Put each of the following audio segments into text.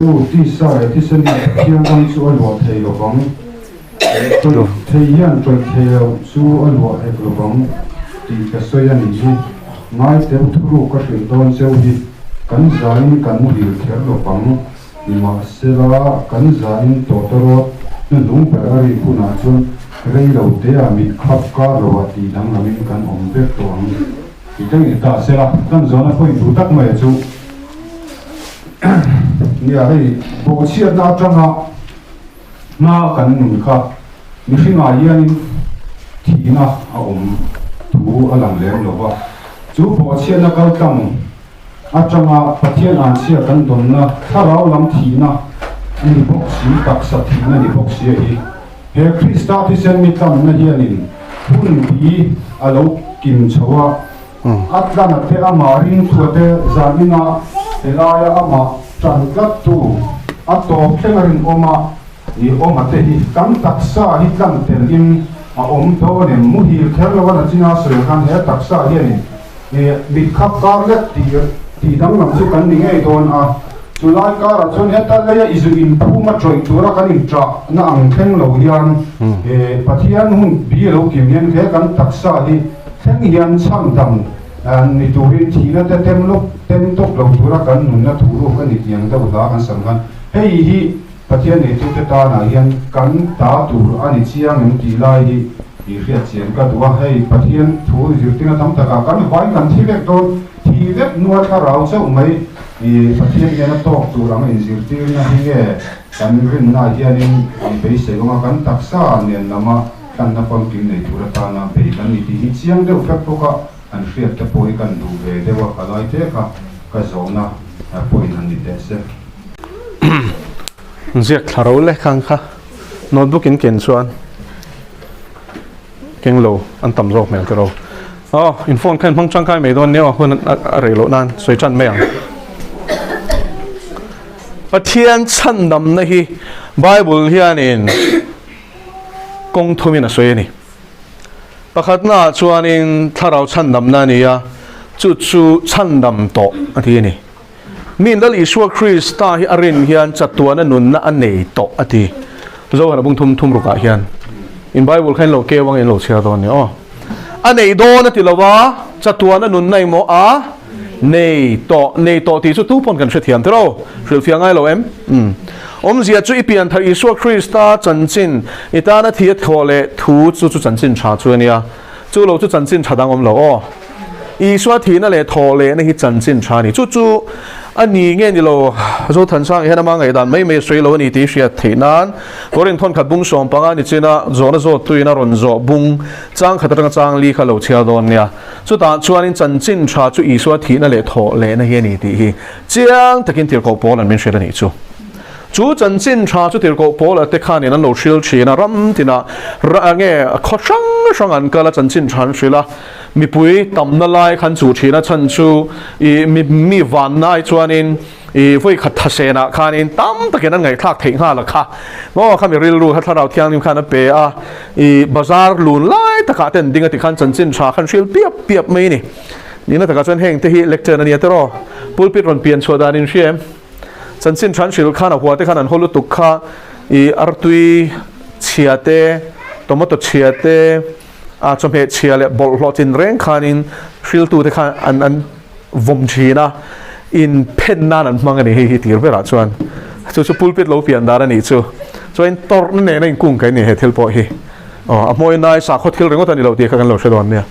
ที่สายที่สนิทเที่ยงกันสู้อันวัวเทียวบังจนเทียนจนเทียวสู้อันวัวเอกบังที่กระสวยนี่สิง่ายเต็มทุกก็เป็นตอนเซลล์กันใจกันมุดิเทียบบังนี่มาเสลากันใจตัวตลอดนั่นลุงไปอะไรผู้น่าชนเรื่องเราเดียมีขับการเราตีดังเรามีกันอมเบ็ดตัวอีกทั้งอีกตาเสลาตั้งใจนะคนดูตักไม่จู่เนี่ยให้โบเชียนาจังหะน่ากันหนุนค่ะมีสิ่งอะไรยันที่น่าเอาถูอลังเลี้ยงหรือว่าจู่โบเชียนาเก่าจังอาจังหะประเทศอาเซียกันตรงนะถ้าเราลำทีนะนี่พวกสีตักสัตย์นะนี่พวกเสียอีเฮคริสต์ที่เซนมิตัมนะเฮียนินหุ่นดีอาลูกกินชัวอัตลานัทเออามารินทัวเตจานินาเฮลายาอามาจันกัตตูอัตโตเพลงรินอมาอีอมาเตหิกันตักษาฮิตันเตลิมอาอมโตเนมุฮีเคลวันจินาสุขันเฮตักษาเฮียนิเนี่ยบิดขับการเล็ดตีดังลำสุกันนี่ไงโดนจุลายการจนเฮตัเลยอิสุอินผู้มาช่วยตัวรักนิจาน่าอังเพ่งเหล่ายันปะเทียนหุ่นบีเหล่ากิมยันแค่กันตักษาที่เพ่งยันช่างดำนี่ตัวเรียนทีนั้นเต็มตกเราตัวรักกันนุ่นนะถูรูกันอีกอย่างเดียวด่ากันสำคัญเฮ้ยฮีปะเทียนนี่ตัวตาหนายันกันตาตัวอันนี้เชียงมันตีไล่ฮีเรียกเสียงก็ตัวให้ปะเทียนถูอยู่ที่นั่นทำตะการกันไว้กันที่เล็กโดนที่เล็กนวดข้าเราเจ้าไม่ปะเทียนเนี่ยนะตกตัวเราไม่สิที่นั่นที่แกกันเรื่องน่าเฮียนี่ไปเสียงกันตักษาเนี่ยนะมากันนับความกินในตัวตาหนาไปกันนี่ที่เชียงเดียวกับพวกอันเรียกจะป่วยกันดูเดี๋ยวว่าอะไรเจ้าก็สอนนะป่วยนั่นนี่เด็ดเสียเสียขารเลยครั้งค่ะโน้ตบุ๊กเก่งส่วนเก่งโลอันต่ำโลเหมือนกันเราอ๋ออินโฟนขึ้นพังจังใครไม่โดนเนี่ยคนอะไรโลนั่นสวยจันไม่ยังประเทศชั้นดำนะฮีไบเบิลเฮียนี่กงทุมินะสวยนี่ประคัตน่าชวนอินถ้าเราชั้นดำนั่นนี่อะจู่ชั้นดำโตอันที่นี่มีนดัลอิสวาคริสต์ที่อรินเฮียนจัดตัวนั้นนุนน่ะอันไหนโตอันที่เราหันบุ้งทุ่มรุกะเฮียนอินไบเบิลแค่โลเกวังอินโลเชียตอนนี้อ๋ออันไหนโดนที่เราว่าจัดตัวนั้นนุนในโมอาในโตที่สุดทุกคนกันเสียเทียมที่เราเสียง่ายเราเสียจุดอีเปียนทาอิสวาคริสต์จันจินอีตาหน้าที่ทอเลทูจู่จันจินชาจวนเนี่ยจู่เราจันจินชาดังเราอ๋ออีสวาทีนั่นแหละทอเลนั่นคือจันจินชานี่จู่อันนี้เงี้ยนี่เราจู่ทันช่างเห็นมาไงดันไม่สวยเรานี่ที่เสียทีนั้นก็เรื่องทนขัดบุ้งสองปังอันนี้จีน่าโจนโจตุยน่ารอนโจบุ้งจ้างขัดตั้งจ้างลีขัดเราเชียร์โดนเนี่ยจู่ตาชวนนี่จันจินชาจู่อีสวาทีนั่นแหละทอเลนั่นเงี้ยนี่ที่จ้างตะกินเที่ยวกับโบนั่นไม่ใช่แล้วนี่จู่จันจินชาจู่เที่ยวกับโบแล้วแต่ข้านี่นั่นเราชิลชีนะรำที่น่ะเงี้ยข้อช่างอันก็ละจันจินชาชิละมีปุยตำนลายขันจูชีนะฉันชูมีวันน่าชวนินฟุยขัดทะเสนะขานินตั้มตะเกียนั้นไงคลากเถียงห้าละค่ะว่าข้ามีริลรู้ถ้าเราเที่ยงนิมขันเปย์บาซาร์ลุนไล่ตะกะเต็นดิ้งติขันจันจินชาขันชิลเปียบไม่นี่นะตะกะจนแห่งที่เลคเจอร์นั่นเนี่ยตลอดปุลปิดวันเปลี่ยนโชดานินเชียมจันจินชันชิลขันหัวที่ขันฮอลุตุกข้าอาร์ตุยเชียเตตมตุเชียเตจำเป็นเชียร์เลยบอลลอจินเร่งขานินชิลตูที่ขาอันวงชีนะอินเพนนานันมังนี่ฮิตีร์เวลาชวนจู่พูดปิดโลเปียนดาร์นี่จู่อินตอร์นี่เนี่ยกุ้งกันนี่เฮทิลพอฮีมวยนายสักคนทิลเรื่องว่าตอนนี้เราเดียกันเราเชดอนเนี่ย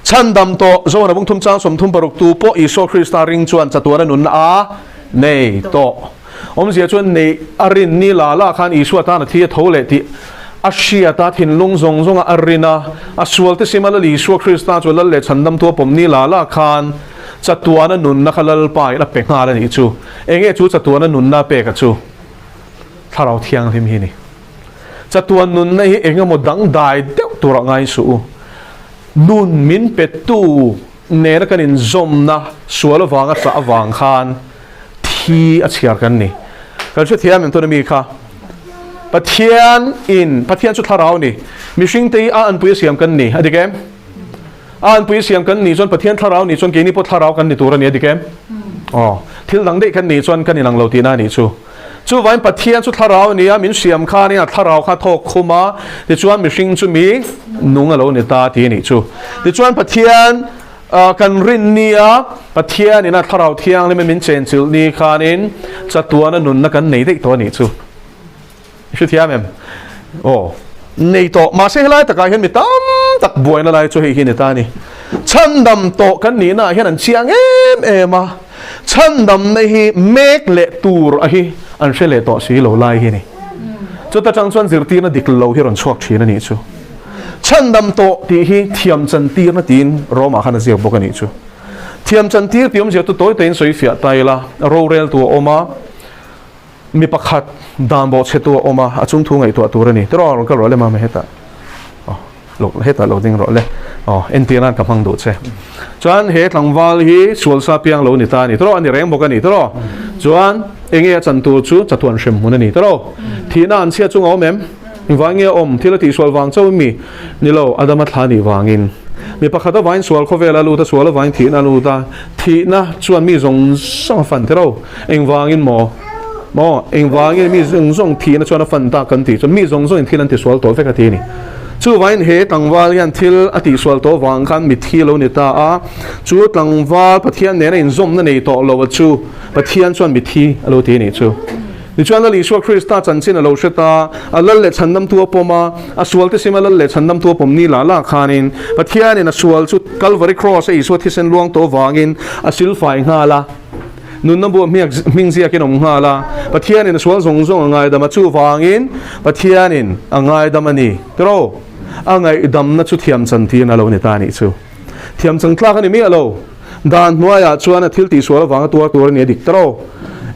ฉันดำโตโซนบุ้งทุ่มจ้างสมทุ่มปรุกตูโปอิโซคริสตาริงชวนจัตัวนั้นนุนเนโตเสียชวนในอารินนี่ลาขันอิสวตานที่ทโลเลติอาเชียตาถิ่นลุงซงอารินาอาสวลที่สิมาลลีชัวคริสตาจวนละเลฉันดำตัวผมนี่ลาคานจัดตัวนั้นนุนนักลลไปนับเป็กหาเลยนี่จูจู่จัดตัวนั้นนุนนับเป็กจูถ้าเราเที่ยงที่มีนี่จัดตัวนุนนี่หมดดังได้เดี๋ยวตัวง่ายสู้นุนมินเป็ดตู้เนรกันอินซมนะสวลวางอัศวางคานที่อาเชียกันนี่การช่วยเทียมเป็นตัวนี้ค่ะปะเทียนปะเทียนชุดทารานี่มีสิ่งที่อันปุยเสียมกันนี่อะดิแกมอันปุยเสียมกันนี่จนปะเทียนทารานี่จนเกนี่พอทารากันนี่ตัวนี้อะดิแกมอ๋อ thil dang de kan ni chuan kan inang lo ti na ni chu vain pathian chu tharau nia min siam kha ni tharau kha thok khuma ti chuan mi hring chu mi nung alo ni ta ti ni chu ti chuan pathian kan rin nia pathian ina tharau thiang le min chen chil ni khanin chatuana nun na kan nei dei to ni chu shu thiam em nei to ma se helai taka hian mi tam tak buaina lai chu hi hi ni ta ni chandam to kan ni na hian an chiang em a chandam nei hi mek le tur a hi an shele to si lo lai hi ni chu ta chang chuan zirti na dik lo hi ron chuak thina ni chu chandam to ti hi thiam chan tir na tin roma khana ziak bok ani chu thiam chan tir tiom je tu toy tein soi fia taila ro rel tu oma mi pakhat dan bo che tu oma achung thu ngai tu aturani tro ka ro le ma me heta lo heta lo ding ro le entiran ka phang do che chuan he tlangwal hi sual sa piang lo ni ta ni tro ani reng bok ani tro chuan enge chan tu chu chatuan shem mun ani tro thina an chia chung omem wange thila ti sual wang chaw mi nilo adama thani wangin mi pakhata wain sual khovela lu ta sual wain thina lu ta thina chuan mi zong sang fan tro eng wangin mo eng wangin mi zong thina chuan fan ta kan ti chuan mi zong thilan ti sual to fe ka ti ni chu vain he tangwal yan thil ati sual to wang khan mi thilo ni ta a chu tangwal pathian ne in zom na nei to lo chu pathian chuan mi thi alo ti ni chu ni chuan la li sual krista chan chin alo sheta alal le chandam tu poma a sual te simal le chandam tu pom ni la khanin pathian in a sual chu calvary cross e so thisen luang to wangin a sil fai nga la nun na bu ming zia ke nom nga la pathian in a sual zong ngai da ma chu wangin pathian in angai da mani tro angai dam na chu thiam chan ti na lo ni ta ni chu thiam chang tla khani mi alo dan nuaya chuan a thil ti sual wang tur ni dik tro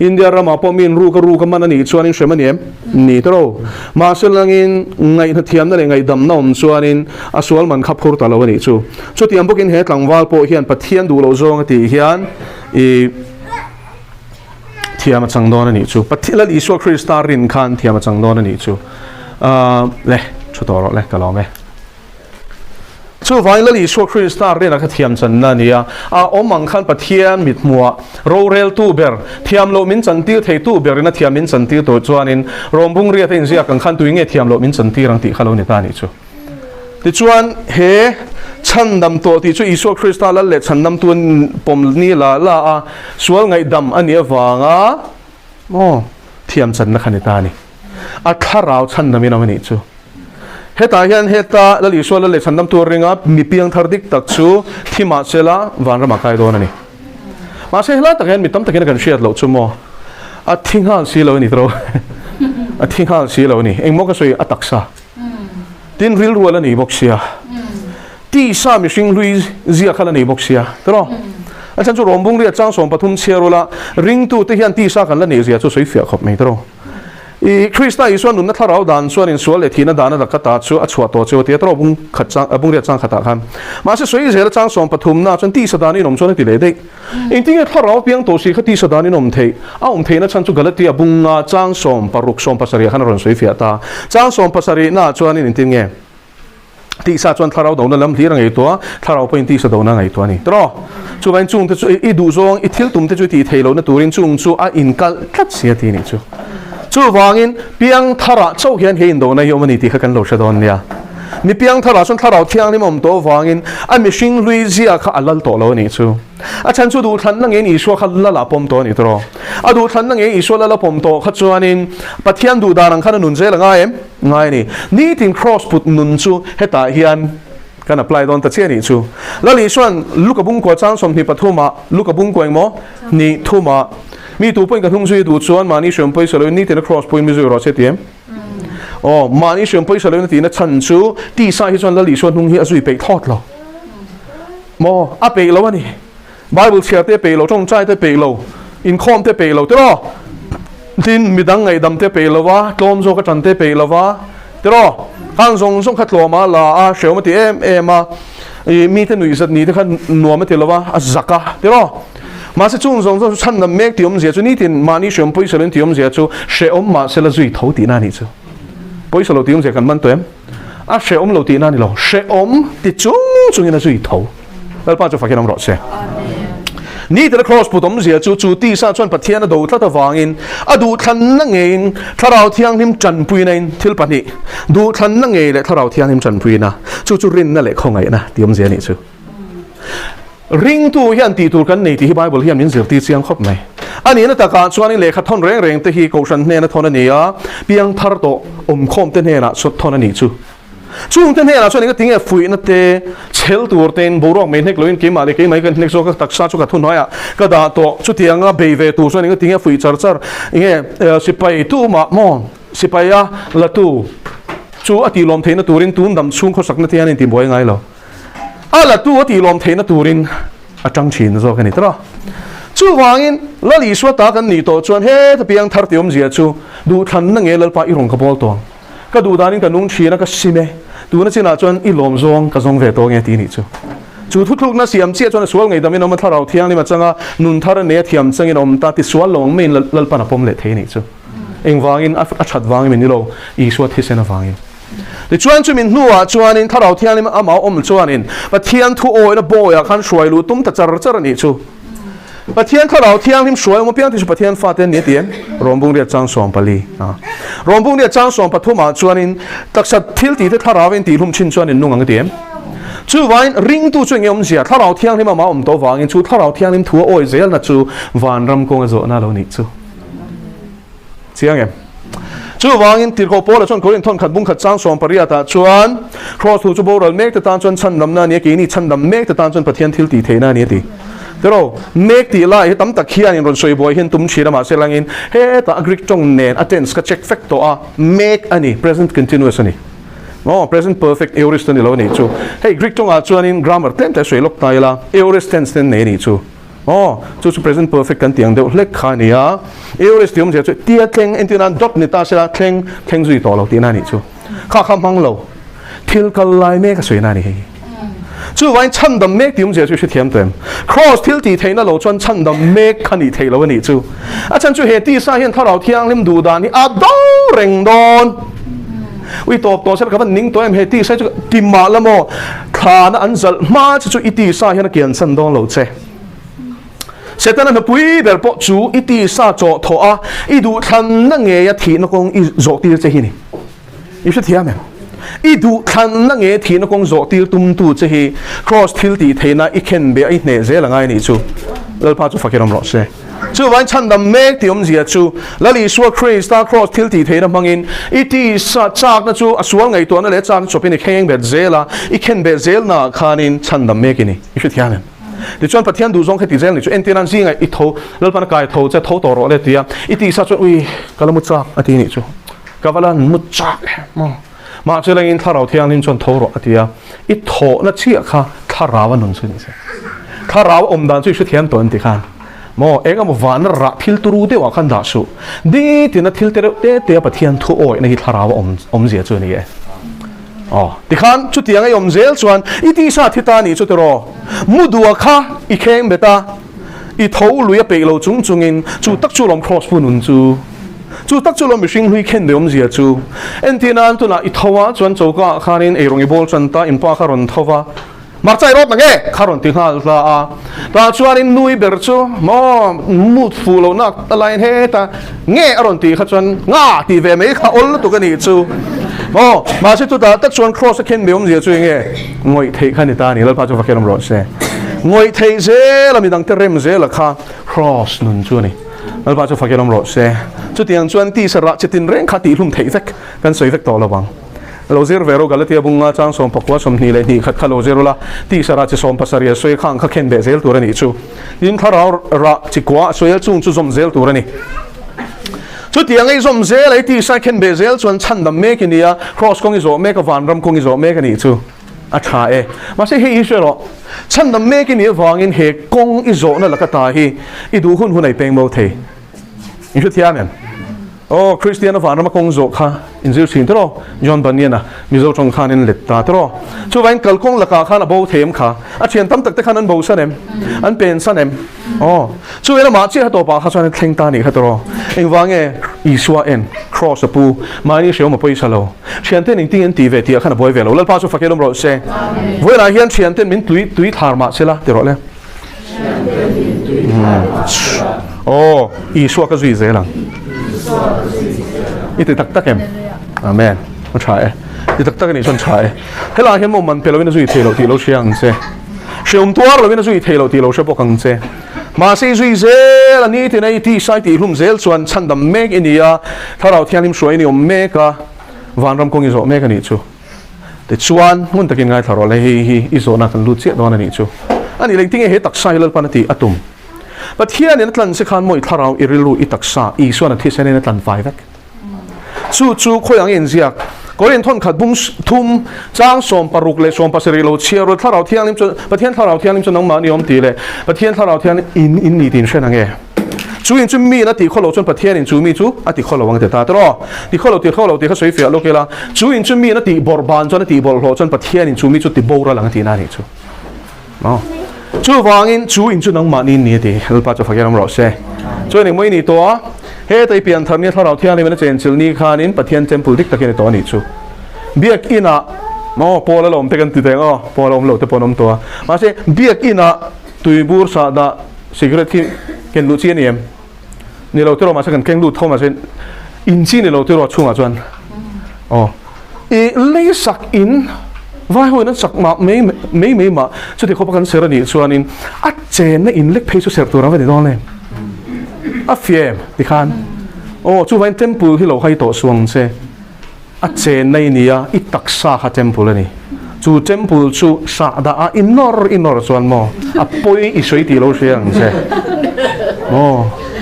India rama pomin ru ka man ani chuanin shemanem ni tro ma selangin ngai na thiam na le ngai dam na chuanin asual man khap khur ta lo ani chu tiam bokin he tlangwal po hian pathian du lo zong ti hian i thiam chang don ani chu pathila iswa krista rin khan thiam chang don ani chu le chu to le ka lo me chu vain la iswa krista rin ka thiam chan na nia omang khan pathian mit muwa ro rel tu ber thiam lo min chan ti thei tu ber na thiam min chan ti to chuanin rombung ria thein zia kan khan tu nge thiam lo min chan ti rang ti khalo ni ta ni chu ti chuan he chandam to ti chu iswa krista la le chandam tun pom ni la a sual ngai dam ani awanga thiam chan na khani ta ni a tharau chandam ina mani chu heta hian heta la li sual la le chandam tu ringa mi piang thar dik tak chu thima chela van rama kai don ani ma se hla tak hian mi tam takin kan shiat lo chu mo a thinghal si lo ni tro a thinghal si lo ni engmo ka soi ataksa tin ril ruala ni boxia ti sa mi hring hlui zia khala nei boxia tro a chan chu rombung ria chang som pathum cherola ring tu te hian ti sa kan la nei zia chu soi fia khop mai tro i krista iswan nun na tharau dan chuan in sual le thina dana la kata chu a chua to chu te tro bung khat chang abung ria chang khata khan ma se soi zel chang som pathum na chan ti sa dani nom chuan ti le dei in ting tharau piang to si khati sa dani nom thei thei na chan chu galati abung nga chang som paruk som pasari khan ron soi fia ta chang som pasari na chuan in ting nge ti sa chuan tharau do na lam thlir ngai to tharau point ti sa do na ngai to ni tro chu ban chung te chu i du zong i thil tum te chu ti theilo na turin chung chu a inkal tlat sia ti ni chu wangin piang thara chau hian he indo na yomani ti kha kan lo shadon nia mi piang thara chun tharau thiang ni mom to wangin a mishing lui zia kha alal to lo ni chu a chan chu du than na nge ni swa kha la la pom to ni tro a du than na nge i swa la pom to kha chuanin pathian du darang khan nun zel ngai ni tin cross put nun chu heta hian kan apply don ta che ni chu la li swan lukabung ko chang som ni pathuma lukabung ko mo ni thuma mi tu point ka thung sui du chuan mani shom poi salo ni te cross point mi zero che tiem mani shom poi salo ni ti na chan chu ti sa hi chuan la li swan hung hi azui pe thot lo mo a pe lo ani bible chia te pe lo tong chai te pe lo in khom te pe lo te ro tin mi dang ngai dam te pe lo wa klom zo ka chan te pe lo wa te ro hang zong zong khat lo ma la a shom ti a mi te nui zat ni te khan no ma te lo wa a zaka te ro ma se chung zong chan na mek tiom zia chu ni tin mani shom poi salen tiom zia chu she ma se la zui tho ti na ni chu poi salo tiom zia kan man toem a she lo ti na ni lo she ti chung ina zui tho dal pa chu fa kenam ro se นี่แต่ cross ปุตตมเสียจู่ตีซาชวนประเทศน่ะดูทัดวางอินดูทันนั่งเองถ้าเราเที่ยงนิมจันปุยในทิลปนิดูทันนั่งเองเลยถ้าเราเที่ยงนิมจันปุยนะจู่รินนั่นแหละของไงนะเตรียมเสียนี่จู่ริงตัวยันตีตัวกันในที่ไบเบิลยันมินเสียตีเสียงครบไหมอันนี้นะแต่การชวนนี่เลยขัดทนแรงแต่ที่กูฉันเนี่ยนะทนนี่อ่ะเพียงทาร์โตคมเต้นเนี่ยนะสุดทนนี่จู่เต้นเนี่ยนะชวนนี่ก็ทิ้งฝุ่ยนั่นเตะเชลตัวเต้นบูรอกไม่เน็กลอยน์เกมอะไรเกมไม่กันเน็กโซก็ตักซาจุกทุนน้อยอ่ะก็ด่าตัวชุดที่ยังอ่ะเบย์เวตัวชวนนี่ก็ทิ้งฝุ่ยจาร์อย่างเงี้ยสิไปตู้มามองสิไปอ่ะละตู้จู่อติลมเทนตัวรินตูนดำชุ่มเขาสักนาทีนี่ตีบ่อยไงเหรอละตู้อติลมเทนตัวรินจังชินโซกันนี่ตระจู่วางอินละลิสวตากันนี่ตัวชวนเฮ้ถ้าเพียงทาร์ติอมเสียจู่ดูทันนั่งเอลปะอีรงกบอลตัวก็ดูดานินกันนุ่งชีนะก็สิเมดูนั่นสินะชวนอีลมซองก็ซองเวตัวเงี้ยทีนี่จู่ทุกๆนั่นเสียมเชี่ยชวนสวลไงแต่ไม่น้องมาทาเราเที่ยงนี่มาจังอ่ะนุนทาร์เนียเทียมจังอินอมตาติสวลลงไม่ลลปนปมเละเทนี่จู่เองวางอินชัดวางอินนี่เราอีสวดที่เซนวางอินแต่ชวนจุมินนัวชวนอินทาเราเที่ยงนี่มาเอาชวนอินปะเทียนทุโอยนะโบยขันช่วยรู้ตุ้มตะจารนี่จู่ปะเทียนทาเราเที่ยงนี่ช่วยมันเพียงที่ปะเทียนฟาเตนเนี่ยเตียนรวมบุญเรียจังสองปลีรวมบุญเรียจังสองปฐุมาชวนอินตักสัตทิลตีที่ทาเราเป็นตีลุ่มชินชวนอินนุ่งอังเตียนจู่วันริงตู้ช่วยเงี้ยมันเสียทาเราเที่ยงนี่มาตัววางอินจู่ทาเราเที่ยงนี่ทัวโอยเซลนะจู่วันรำกงโจน่าเรานี่จู่เสียงเงี้ยจู่วางอินติดขบโป้แล้วชวนคนอินทนขัดบุ้งขัดจ้างสองปริยัติชวนครอสถูจูโบรัลเมกแต่ตานชวนชันดำนาเนี่ยกี่นี่ชันดำเมกแต่ตานชวนปะเทียนทิลตีเทน่าเนี่ยตีเดี๋ยวเมกตีละเฮตั้มตะเคียนอินรอนสวยบอยเห็นตุ้มชีระมาเซลังอินเฮตะอักริกจงเนน attends ก็ check fact ตัวเมกอันนี้ present continuous อันนี้present perfect aorist นี่แล้วนี่จู่เฮ้กริกจงชวนอิน grammar เต็มแต่สวยลบตายละ aorist tense เนี่ยนี่จู่จู่ present perfect กันเตียงเดี๋ยวเล็กขานี่aorist ที่ผมจะช่วยเตี้ยเข่งอินทินัน dot นี่ตาเสละเข่งจุยต่อเราตีน่านี่จู่ข้าคำพังเราทิลกันลายเมกก็สวยน่านี่จู่วันชันดำเมกที่ผมจะช่วยเทียมเต็ม cross ทิลตีเทน่าเราชวนชันดำเมกขันนี่เทแล้วนี่จู่อาจารย์ช่วยเหตุที่สาเหตุถ้าเราเที่ยงเล่มดูดานี่ดอเร่งดอนวิตัวเสร็จกับนิ่งตัวเอ็มเหตุที่ใช่จุกิมมาละโมขานะอันจัลมาจะช่วยอิติสาเหตุเกี่ยนสันดอนเราเจเสร็จนั้นปุยเบลปอจูอิติสาโจทออีดูทันนั่งเงียทีนกงอีโจตีเจฮินี่อีสุดที่อ่ะมั้ยอีดูทันนั่งเงียทีนกงโจตีตุ้มตูเจฮิ cross ทิลตีเทน่าอีเคนเบียอีเนเซละไงนี่จูแล้วพาจูฟักกันรอเซจู่วันชันดำเมกที่ผมเสียจู่แล้วลีสัวคริสตา cross ทิลตีเทน่ามังอินอีที่สัจจากนะจู่สัวไงตัวนั่นแหละจากจบเป็นอีเข่งเบดเซล่าอีเคนเบดเซลน่ะขานินชันดำเมกินี่อีสุดที่อ่ะมั้ยดิฉันปะเทียนดูซองแค่ตีเซลนี่จู่เอ็นตีนันซิงไงอีโถแล้วพันกายโถจะโถต่อรอเลยทีอ่ะอีที่สัจอุ้ยกะละมุดจักอันที่นี่จู่กะวะลันมุดจักมาเจริญถ้าเราเที่ยงนี่จนโถรออันที่อ่ะอีโถนั่นเชี่ยค่ะถ้าเราวันนั้นสุดนี่สิถ้าเราอมดานจู่ชุดเทียนตัวอันที่ขันมอเอ็งก็วันรักทิลตูรูเดว่าขันดาสุดีที่นั่นทิลเตอร์เตะปะเทียนทุโอยในที่ถ้าเราอมเสียจู่นี่เองที่ขันชุดที่ยังไงอมเซลชวนอีที่สาธิตานี่ชุดรอมุดัวข้าอีเข่งเบต้าอีทูลุยเปย์เราจุงอินจู่ตักจู่ลม cross ปุ่นจู่ตักจู่ลมมิชิงลุยเข่งเดียวอมเสียจู่เอ็นที่นั่นตัวน่ะอีทัวชวนโจก้าขานินเอรงอีบอลชวนตาอินป้าคารอนทัวมาใจรถนะแกคารอนที่ข้าละตาชวนอินนุยเบอร์จูมอมุดฟูโลนักตะไลน์เฮตาเงี้ยอารอนที่ข้าชวนง่าที่เวไม่ข้าอุลตุกันนี่จู่มาสิตัวตัดชวน cross เข่งเดียวมันเสียจู่ยังไงงอยเทขันนี่ตานี่แล้วพาจูฟักเกลมรอดเซ่งอยเทเซแล้วมีดังเตเรมเซแล้วข้า cross นุ่นจู่นี่แล้วพาจูฟักเกลมรอดเซ่จู่ที่ยังชวนที่สระจิตินเร่งข้าตีลุ่มเทเฟกกันสวยเฟกต่อระวังเราเจอเวโรกัลที่บุงอาจารย์สมปกว่าสมนี่เลยนี่ขัดเราเจอละที่สระจิสมภาษาเรียสวยข้างข้าเข่งเบเซลตัวนี้จู่ยิ่งถ้าเราระจิกว่าสวยจุ่งสมเซลตัวนี้ชุดที่ยังไงสมเซลไอ้ที่ใช้เข็นเบเซลส่วนชันดำเมกินี่อะครอสคงอิโซเมกวันรำคงอิโซเมกันนี่จู่อาชามาใช่เฮอิเชอร์ชันดำเมกินี่วางอินเฮกงอิโซนั่นแหละก็ตาฮีอีดูหุ่นไหนเป็นโมเทอิชุดที่ยังคริสเตียนวันรำคงอิโซค่ะอินซิลชินตรอยอนบันเนียนะมิโซจงขานินเล็ดตาตรอช่วยกัลคงละกาข้านะโบเทมค่ะอาเชียนตั้มตักแต่ข้านั้นโบสันเอ็มอันเป็นสันเอ็มช่วยละมาเชื่อตัวป่าข้าชวนเข่งตานี่ข้าตรอเอ็งวางอีสวาเอ็น cross ปูมานี่เชียวมาไปสโลเชียนเต้นติ้งตีเวทีข้านะบอยเวลแล้วพาสุฟักเกลมรอเซ่เวลาเฮียนเชียนเต้นมินตุยทาร์มาเสละเดี๋ยวเลยเ oh Isua ka zui ze lang iti tak tak em amen ma try iti tak tak ni son try hela hem mo man pelo na zui thelo ti lo siang se shom tuar lo na zui thelo ti lo she pokang se ma se zui ze la ni ti nei ti sai ti hum zel chuan chan dam mek inia tharau thianim suai ni om meka van ram kong izo meka ni chu te chuan mun takin ngai tharo le hi izo na kan lu che don ani chu ani le ting he tak sai lal panati atum but here in atlan se khan moi tharau irilu itaksa I suan thi sen in atlan vai vek chu khoyang en ziak koren thon khat bung thum chang som paruk le som pasari lo chiaro tharau thiang lim chu pathian tharau thiang lim chu nang ma ni om ti le pathian tharau thiang in ni tin shen ange chu in chu mi na ti kholo chon pathian in chu mi chu ati kholo wang te ta tro ti kholo ti kha soi fia lo ke la chu in chu mi na ti bor ban chon ti bol ho chon pathian in chu mi chu ti bora lang ti na ni chu no chu wangin chu in chu nang ma ni ni ti helpa chu fakiram ro se chu ni moi ni to he tai pian tham ni tharau thiang ni na chen chil ni khanin pathian temple dik takin to ni chu biak ina mo pola lom te kan ti te ngo pola om lo te ponom to ma se biak ina tui bur sa da secret ki ken lu chen em ni lo te ro ma se kan keng lu thoma sen in chi ni lo te ro chunga chuan e le sak in vai hoi na sak ma me ma chu te khopa kan ser ni chuan in a chen na in lek phei chu ser tur ave ni don le a fiem ti khan chu vain temple hi lo hai to suang se a chen nei nia I taksa ha temple ni chu temple chu sa da a inor chuan mo a poi I soi ti lo siang se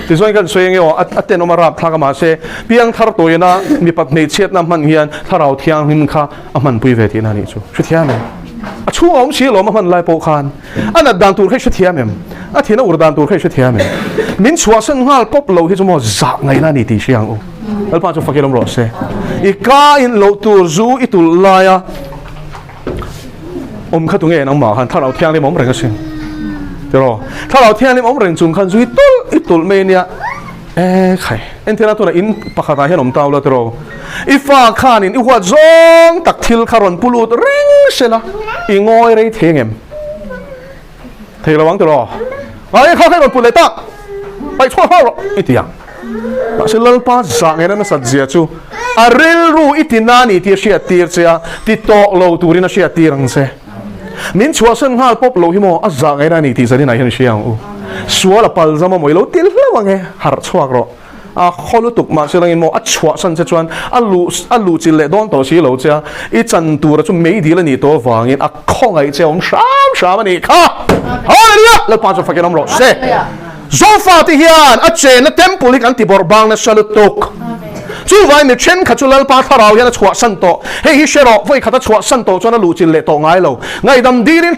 ti soin kan soing yo at no marap thaka ma se piang thar to yana mi pat nei chet na man hian tharau thiang him kha a man pui ve ti na ni chu thia me a chu om si lo ma man lai po khan ana dan tur khai thia mem a thina ur dan tur khai thia mem min chua san ngal pop lo hi chu mo za ngai na ni ti siang al pa chu fakilom ro se I ka in lo tur zu itul laya khatung e nang ma han tharau thiang le mom reng sin rồi thằng nào thiên linh ông rèn chung khăn duy ít tụi mình nha khai anh thiên là tụi in bạc khát hiện ông tao là rồi ifa khan in iwa zong tak thil kharon pulut ring sela ingoi rei theng em thầy là vắng rồi ai khao khai rồi pulet tak bay chua hao rồi ít tiếng mà sẽ lal pa dạng này nó sát dịa chu aril ru itinani tia shia tir chia ti to lo turina shia tirang se min chua san hal pop lo hi mo azza ngai na ni ti zani na hian siang suala pal zama moi lo til lawange har chuak ro a kholu tuk ma selang mo a chua san che chuan alu chil le don to si lo cha I chan tur chu mei di la ni to wangin a khongai che om sham ani kha hallelujah le pa chu fakiram ro se zofa ti hian a che na temple kan ti bor bang na salutuk chu vai mi chen kha chu lal pa tharau hian a chua san to hei hi shero voi kha ta chua san to chona lu chin le to ngai lo ngai dam dirin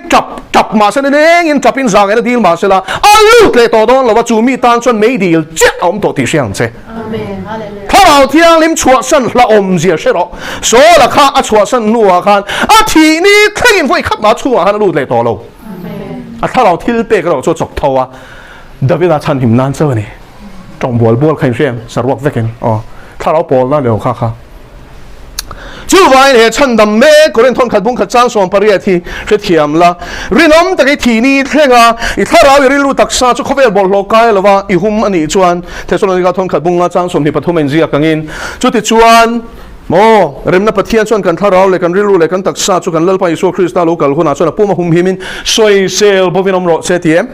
tap ma sen neng in tapin zang ena dil ma sela alu le to don lo wa chu mi tan chon mei dil che om to ti siang che amen hallelujah tharau thiang lim chua san la om zia shero so la kha a chua san nuwa khan a thi ni thain voi khat ma chua han lu le to lo amen a tharau thil pe ka lo chu chok thawa David a chan him nan chaw ni tong bol khain shem sarwak veken tharau pol na leo kha chu vai he chan dam me koren thon khat bung khat chang som paria thi hre thiam la rinom ta ke thi ni thlenga I tharau ri lu taksa chu khovel bol lo kai lawa I hum ani chuan thesalonika thon khat bung nga chang som ni pathum en zia kangin chu ti chuan mo remna pathian chuan kan tharau le kan rilu le kan taksa chu kan lalpa Isu Krista lo kal huna chuan puma hum himin soi sel bovinom ro se tiem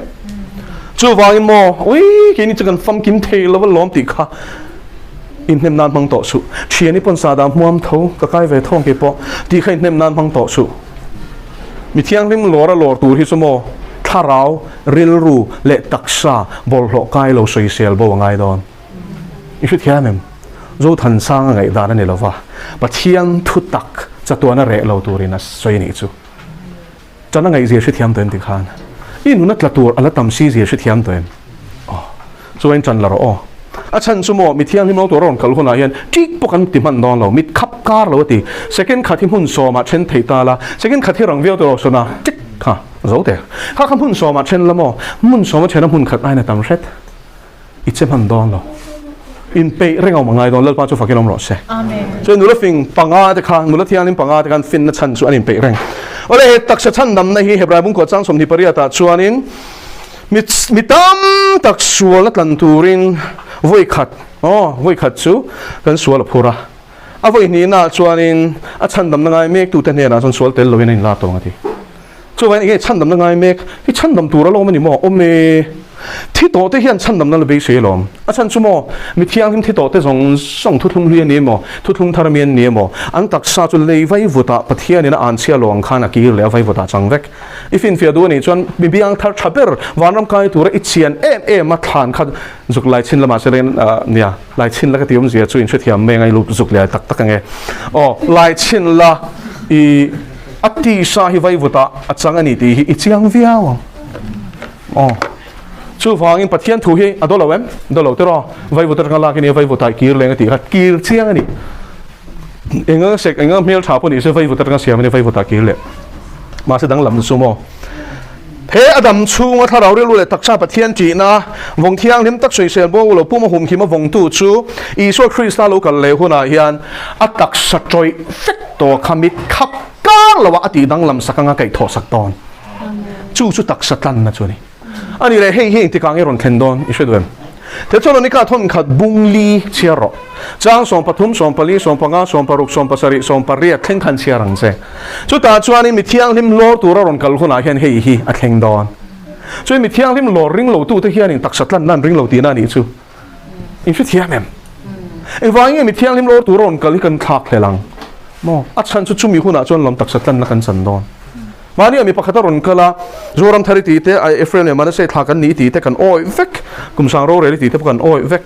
chu vai mo oi ke ni chu kan fam kim thei lo lom ti kha in nem nan mang to su thian ni pon sa da muam tho ka kai ve thong ke po ti khai nem nan mang to su mi thiang lim lor tur hi sumo tharau ril ru le taksa bol lo kai lo soi sel bo ngai don I should hear mem zo than sang ngai da na ni lova pathian thu tak chatuana re lo turina soi ni chu chana ngai je shi thiam ten ti khan in unat la tur ala tam si je shi thiam ten so en chan la ro a chan sumo mi thiang him lo to ron kal huna hian tik pokan ti man don lo mit khap kar lo ti second khathi hun so ma chen thei ta la second khathi rang veo to so na tik kha zo te kha kham hun so ma chen la mo mun so ma chen hun khat ai na tam ret I che man don lo in pe rengaw mangai don lalpa chu fakilom ro se amen so nula fing panga te kha nula thiang lim panga te kan fin na chan chu anin pe reng ole tak sa chan dam na hi hebrai bung ko chang som ni pariata chuanin mi tam tak sual tan turin voi khat chu kan sual phura a voi ni na chuanin a chan dam na ngai mek tu te ne na chon sual tel lovin in la to ngati chu vai nge chan dam na ngai mek hi chan dam tur lo mani mo ome thi to te hian chan dam na le be se lom a chan chu mo mi thiang him thi to te song thu thlung lian ni mo thu thlung thar mian ni mo an tak sa chu le vai vuta pathian ina an chia long khana ki le vai vuta changvek ifin fia do ni chuan mi biang thar thaber wanram kai tur ichian em ma than khat zuk lai chin lama seren nia lai chin la ka tiom zia chu in thwe thiam me ngai lu zuk le tak tak nge lai chin la I ati sa hi vai vuta achang ani ti hi ichiang viaw chu wangin pathian thu hi adolawem dolo tero vai vuta ngala kini vai vuta kir leng ti khat kir chiang ani enga sek enga mel tha poni se vai vuta nga siam ni vai vuta kir le ma se dang lam sumo he adam chunga tharau re lu le taksa pathian ti na wong thiang lim tak soi sel bo lo pu ma hum khi ma wong tu chu Isua Krista lo kal le huna hian atak sa troi fek to khamit khap ka lawa ati dang lam sakanga kai tho sak ton chu tak satan na chu ni ani le hei ti kang eron thendon I shedwem te cholo ni ka thon khat bungli chiaro chang som pathum som pali som panga som paruk som pasari som paria thleng khan chiarang che chu ta chuani mi thiang lim lor tur ron kal khuna hian hei hi a thleng don chu mi thiang lim lor ring lo tu te hian in taksatlan nan ring lo ti na ni chu in chu thiam em e wangi mi thiang lim lor tur ron kal kan thak hlelang mo a chan chu mi huna chon lom taksatlan na kan chan don mani ami pakhata ron kala zoram thari ti te ai efrem mana se thakan ni ti te kan oi vek kumsang ro re ti te kan oi vek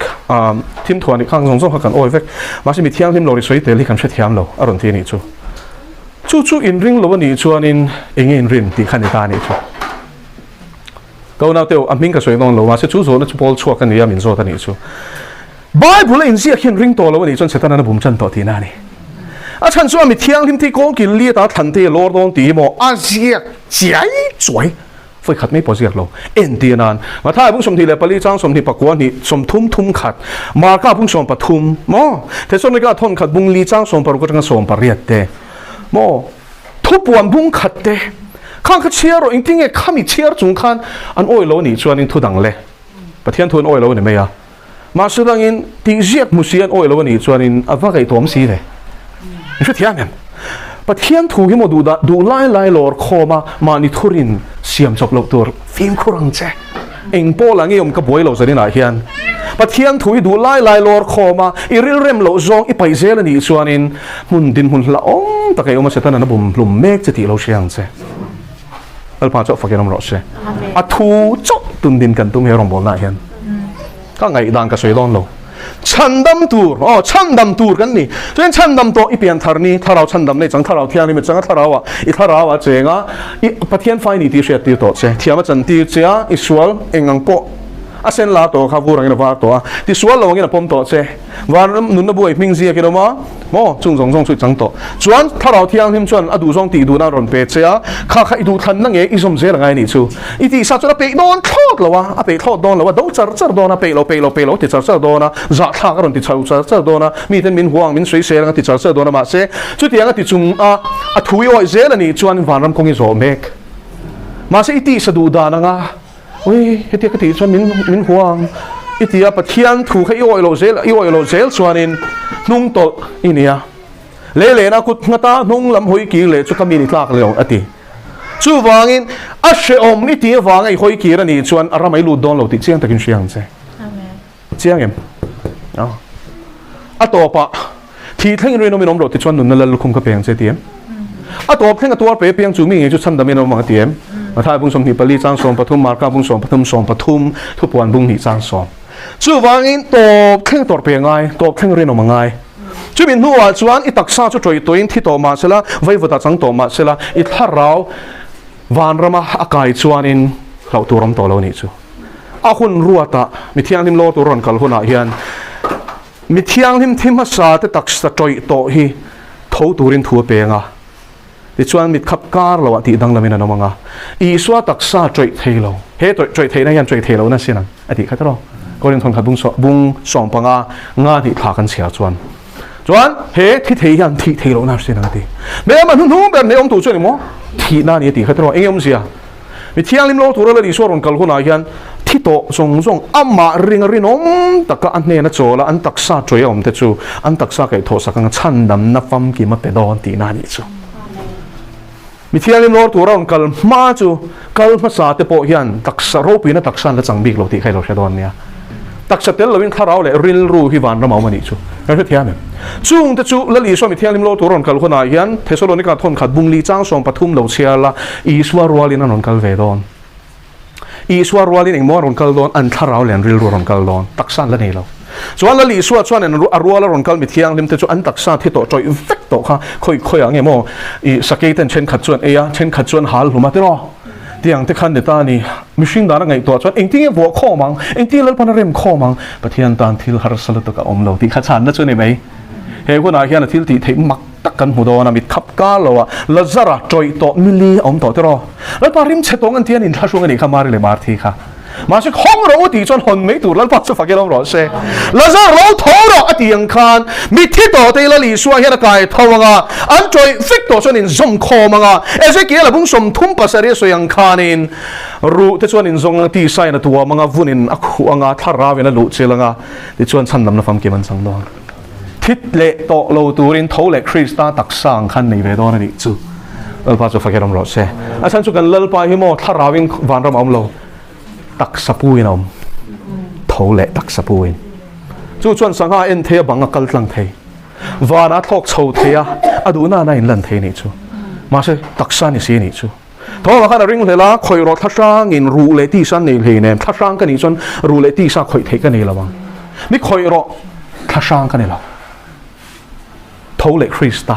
tim thuani khang song song kan oi vek ma se mi thiang lim lo ri soi te li kan hre thiam lo aron ti ni chu in ring lo ni chuanin engin rin ti khani ta ni chu ko na te aming ka soi non lo ma se chu zo na chu pol chua kan ya min zo ta ni chu bible in sia khin ring to lo ni chon setana na bum chan to ti na ni a chan chu mi thiang lim ti ko ki li ta than te lor don ti mo a sia chai choi foi khat mai poziak lo en ti nan ma thai bung som thi le pali chang som thi pakwa ni som thum khat ma ka bung som pathum mo te som ni ka thon khat bung li chang som par ko tang som par riat te mo thu puan bung khat te khang kha chiar ro ing ting e khami chiar chung khan an oi lo ni chuan in thu dang le pathian thun oi lo ni me ya ma su dang in ti ziak musian oi lo ni chuan in awa kai tom si le chu thiam em pathian thu hi mo du lai lor khoma mani thurin siam chok lo tur phim khurang che eng po lang yom ka boi lo zani na hian pathian thu hi du lai lor khoma iril rem lo zong I pai zel ani chuanin mun din hun la ong takai oma setana na bum plum mek che ti lo siang che alpa chok fakiram ro se a thu chok tun din kan tum herong bol na hian ka ngai dang ka soi don lo chandam tur kan ni chen chandam to ipian tharni tharau chandam nei chang tharau thiang ni me changa tharawa chenga I pathian fai ni ti hriat ti to che thiama chan ti chia isual engang po asen la to khavurang ina war to ti sual lo ngina pom to che waram nun na buai ming zia kiroma mo chung jong chu chang to chuan tharau thiang him chuan adu jong ti du na ron pe che kha idu than na nge isom zel ngai ni chu I ti sa chura pe don thot lawa a pe thot don lawa do char dona pe lo ti char dona za tha ka ron ti char dona mi ten min huang min sui se lang ti char dona ma se chu ti anga ti chung a thui oi zel ani chuan wanram kong I zo mek ma se iti sa du da na nga oi heti ka ti chuan min huang itia pathian thu kha I oi lo zel chuanin nung to inia le na kut ngata nung lam hoi ki le chu kami ni tlak le ati chu wangin a she om ni ti wangai hoi ki ra ni chuan aramai lu don lo ti chiang takin siang che amen chiang em a to pa thi thleng ri no mi nom lo ti chuan nun na lal khum ka peng che tiam a to thleng a tuar pe peng chu mi nge chu chan da mi no ma tiam ma thai bung som hi pali chang som pathum mar ka bung som pathum thu puan bung ni chang som chu wangin to thleng tor pe ngai to thleng ri no ma ngai chu min huwa chuan I taksa chu troi toin thi to ma sela vai vota chang to ma sela I tharau van rama akai chuan in lau turam to lo ni chu a hun ruata mi thiang lim lo tur ron kal huna hian mi thiang lim thim ha sa te taksa troi to hi tho turin thu pe nga ti chuan mit khap kar lo ati dang lamina no manga Isua taksa troi theilo he troi theina hian troi theilo na sinang ati khatro korin thon khabung som panga nga ni thakan chia chuan he thi thei hian thi theilo na sinang ti me man hu ber ne om tu chu ni mo thi na ni ti khatro engem sia mi thiang lim lo tur la li so ron kal huna hian thi to zong zong ama ring rinom taka an ne na chola an taksa choi om te chu an taksa kai tho sakang chan dam na fam ki ma pe don ti na ni chu mi thiang lim lo tur ron kal ma chu kal ma sa te po hian taksa ro pi na taksan la chang bik lo ti khai lo shadon nia taksa tel lovin kharau le ril ru hi van ramau mani chu ra thiam chung te chu la li so mi thiang lim lo tur ron kal huna hian thesalonika thon khat bung li chang som pathum lo chiala iswa rualin anon kal ve don iswa rualin eng mo ron kal don an tharau len ril ron kal don taksan la nei lo chuan la li suwa chuan en ruala ron kal mi thiang lim te chu an taksa thi to choi vek to kha khoi ang emo I sakei ten chen khat chuan eya chen khat chuan hal huma te ro tiang te khan de ta ni mihring dana ngai to chuan engting e bo kho mang engting lal pana rem kho mang pathian tan thil har sal to ka om lo ti kha chan na chu ni mai he ko na hian thil ti thei mak tak kan hu do na mit khap ka lo wa lazara choi to mili om to te ro lal pa rim che tong an tian in thasung ani kha mar le mar thi kha mà sẽ không rõ thì cho hồn mấy tụ lăn bắt cho phải cái đó xe là ra lâu thấu rõ ở tiền khan bị thiết tổ đây là lý số hiện cái thâu mà anh chơi phích tổ cho nên zoom kho mà em sẽ kia là bung sum thum pa sari so yang khanin ru te cho nên zong ti sai na tua mà vunin akhu anga thara ve na lu che langa ti chuan chan nam na fam ke man sang do thiết lệ tổ lâu turin thấu lệ Krista đặc sang khan này về đó này chứ lăn bắt cho phải cái đó rõ xe anh sang cho cần lăn bắt hi mo thara vin van ram om lo tak sapuin om thấu lệ tak sapuin chu chuan sang ha en the bang kal tlang thei vana thok chho theya aduna na in lan thei ni chu ma se taksa ni si ni chu tho ma khana ring lela khoi ro thasang in ru le ti san nei le ne thasang ka ni chon ru le ti sa khoi thei ka nei lawang mi khoi ro thasang ka nei la thấu lệ Krista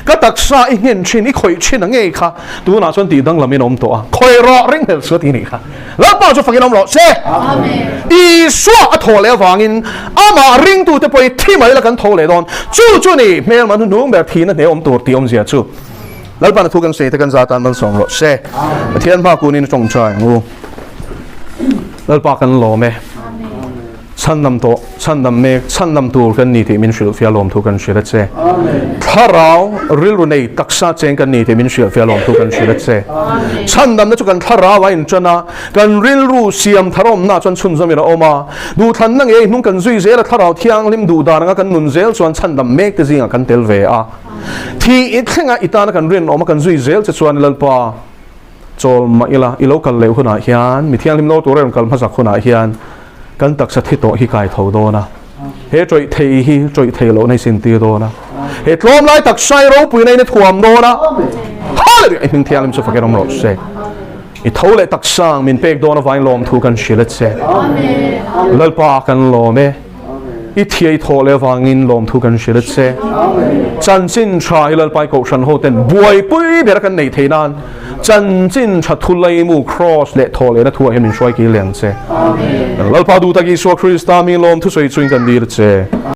cái đặc sa ý nhiên trên ý khởi trên là nghe khá tu na xuân tỷ đăng làm ông tổ khởi rõ ring hết số tiền này khá lát bao cho phải cái ông rõ xe ý xóa thổ lệ vàng in ama ring tu te bồi thi mấy là cái thổ lệ đòn chú này mấy mà nó bè thi nó để ông tổ tỷ ông gì chú lát bao thuกันxe thìกันra tanมันสองrõ xe thiên ma cô nên trồng trái ngu lát baoกันlò mẹ chân nằm mê chân nằm tuกันนี่ที่มินชิลฟิอาลมทุกันชิลเซ่ถ้าเราเรื่องในตักษะเจงกันนี่ที่มินชิลฟิอาลมทุกันชิลเซ่chân nằmนั่นจุกันถ้าเราไว้จนนะกันเรื่องรู้เสียมถ้าเราหน้าจนชุนสมิระออกมาดูทันนั่งเองนุ่งกันซุยเซลถ้าเราเที่ยงลิมดูดานังกันนุนเซลส่วนchânนำเมกที่จริงกันเทลเวอะที่อีกแค่งอีตานักันเรียนออกมากันซุยเซลจะส่วนลัลปาโจลมาอีละอีโลกันเลวขนาดเฮียนมีเที่ยงลิมโลตัวเรื่องกันภาษาขนาดเฮียนกันตักสัตย์โตฮิกายทอโดนะเฮจอยเทฮีจอยเทโลในสินตีโดนะเฮตลมไล่ตักไซโรปุยในถ่วมโดนะฮาเลยไอ้หนึ่งเที่ยงลิมสุฟักเกอร์มรสเซอีเท่าเลยตักสังมินเป็กโดนะไว้ลมทุกันชิลเซลัลปากันลมอีเที่ยทอเลวังอินลมทุกันชิลเซจันจินชายลัลไปกชันโฮเทนบวยปุยเบรักันในเทนันจันจินชัดทุลัยมูครอสเลทอเลนะทัวเห็นมินช่วยกิเลนเซลัลปาดูตะกี้สัวคริสตามีลมทุสวยจุนกันดีเซ